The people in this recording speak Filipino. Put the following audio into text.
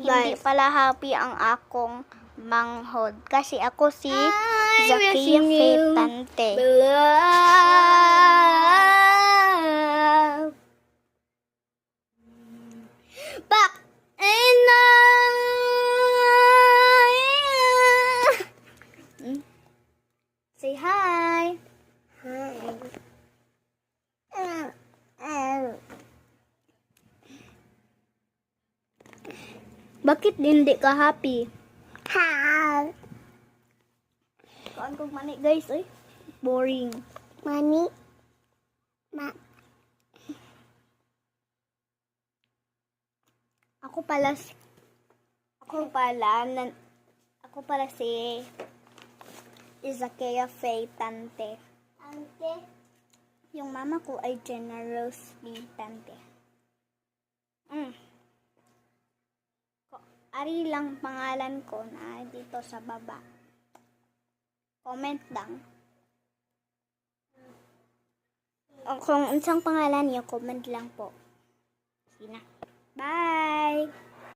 hindi pala happy ang akong manghod. Kasi ako si Zakia Fetante. Back and say hi. Bakit hindi ka happy? Kuan kong mani guys, eh. Boring. Mani. Ako pala si Zakia Fetante. Ante. Yung mama ko ay Generous Fetante. Ari lang pangalan ko na dito sa baba. Comment lang. O kung unsang pangalan niyo, comment lang po. Sige na. Bye!